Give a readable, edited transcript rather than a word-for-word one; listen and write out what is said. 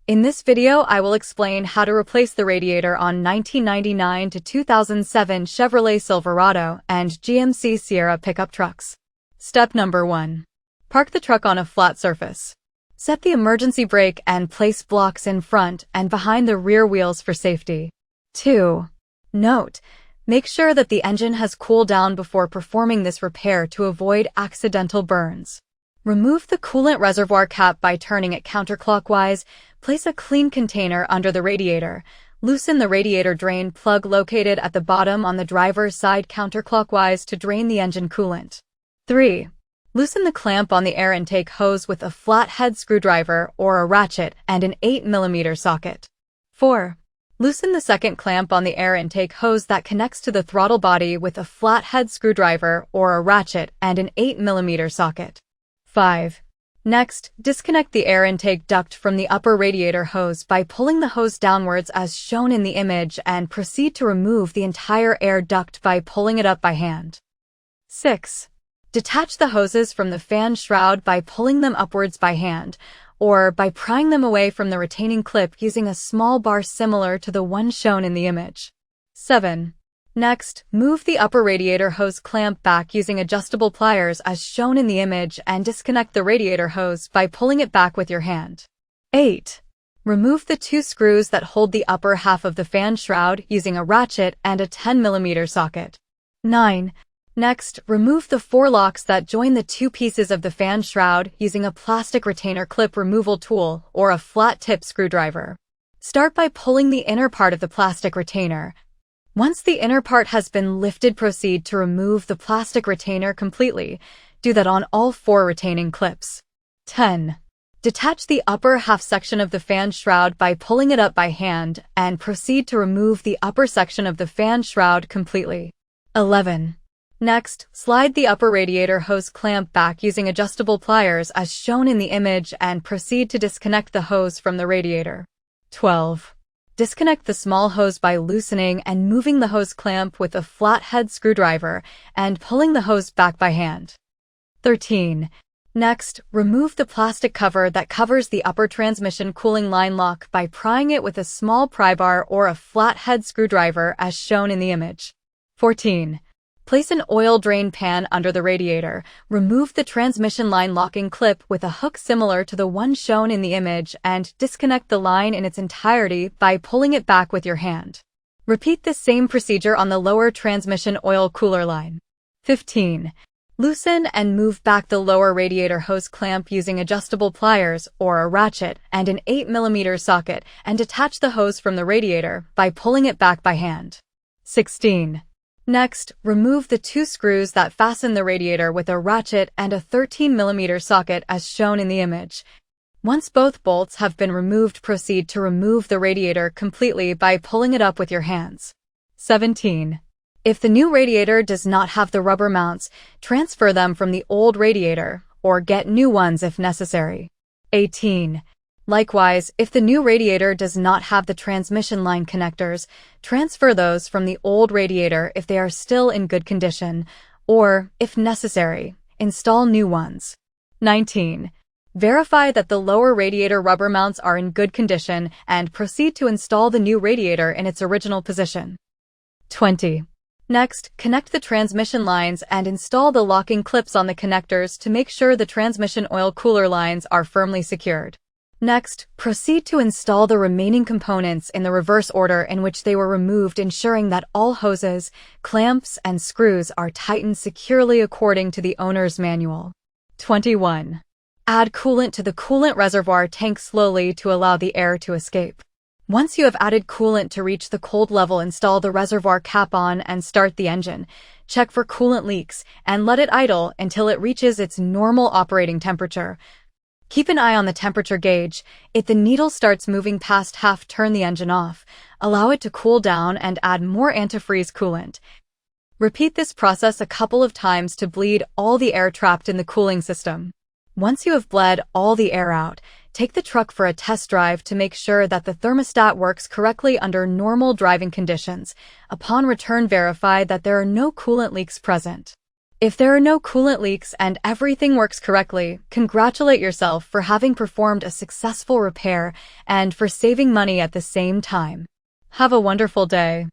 In this video, I will explain how to replace the radiator on 1999 to 2007 Chevrolet Silverado and GMC Sierra pickup trucks. Step number 1. Park the truck on a flat surface. Set the emergency brake and place blocks in front and behind the rear wheels for safety. 2. Note: make sure that the engine has cooled down before performing this repair to avoid accidental burns. Remove the coolant reservoir cap by turning it counterclockwise. Place a clean container under the radiator. Loosen the radiator drain plug located at the bottom on the driver's side counterclockwise to drain the engine coolant. 3. Loosen the clamp on the air intake hose with a flathead screwdriver or a ratchet and an 8mm socket. 4. Loosen the second clamp on the air intake hose that connects to the throttle body with a flathead screwdriver or a ratchet and an 8mm socket. 5. Next, disconnect the air intake duct from the upper radiator hose by pulling the hose downwards as shown in the image and proceed to remove the entire air duct by pulling it up by hand. 6. Detach the hoses from the fan shroud by pulling them upwards by hand, or by prying them away from the retaining clip using a small bar similar to the one shown in the image. 7. Next, move the upper radiator hose clamp back using adjustable pliers as shown in the image and disconnect the radiator hose by pulling it back with your hand. 8. Remove the 2 screws that hold the upper half of the fan shroud using a ratchet and a 10mm socket. 9. Next, remove the 4 locks that join the 2 pieces of the fan shroud using a plastic retainer clip removal tool or a flat-tip screwdriver. Start by pulling the inner part of the plastic retainer. Once the inner part has been lifted, proceed to remove the plastic retainer completely. Do that on all 4 retaining clips. 10. Detach the upper half section of the fan shroud by pulling it up by hand and proceed to remove the upper section of the fan shroud completely. 11. Next, slide the upper radiator hose clamp back using adjustable pliers as shown in the image and proceed to disconnect the hose from the radiator. 12. Disconnect the small hose by loosening and moving the hose clamp with a flathead screwdriver and pulling the hose back by hand. 13. Next, remove the plastic cover that covers the upper transmission cooling line lock by prying it with a small pry bar or a flathead screwdriver as shown in the image. 14. Place an oil drain pan under the radiator. Remove the transmission line locking clip with a hook similar to the one shown in the image and disconnect the line in its entirety by pulling it back with your hand. Repeat this same procedure on the lower transmission oil cooler line. 15. Loosen and move back the lower radiator hose clamp using adjustable pliers or a ratchet and an 8mm socket and detach the hose from the radiator by pulling it back by hand. 16. Next, remove the 2 screws that fasten the radiator with a ratchet and a 13mm socket as shown in the image. Once both bolts have been removed, proceed to remove the radiator completely by pulling it up with your hands. 17. If the new radiator does not have the rubber mounts, transfer them from the old radiator, or get new ones if necessary. 18. Likewise, if the new radiator does not have the transmission line connectors, transfer those from the old radiator if they are still in good condition, or, if necessary, install new ones. 19. Verify that the lower radiator rubber mounts are in good condition and proceed to install the new radiator in its original position. 20. Next, connect the transmission lines and install the locking clips on the connectors to make sure the transmission oil cooler lines are firmly secured. Next, proceed to install the remaining components in the reverse order in which they were removed, ensuring that all hoses, clamps, and screws are tightened securely according to the owner's manual. 21. Add coolant to the coolant reservoir tank slowly to allow the air to escape. Once you have added coolant to reach the cold level, install the reservoir cap on and start the engine. Check for coolant leaks and let it idle until it reaches its normal operating temperature. Keep an eye on the temperature gauge. If the needle starts moving past half, turn the engine off. Allow it to cool down and add more antifreeze coolant. Repeat this process a couple of times to bleed all the air trapped in the cooling system. Once you have bled all the air out, take the truck for a test drive to make sure that the thermostat works correctly under normal driving conditions. Upon return, verify that there are no coolant leaks present. If there are no coolant leaks and everything works correctly, congratulate yourself for having performed a successful repair and for saving money at the same time. Have a wonderful day.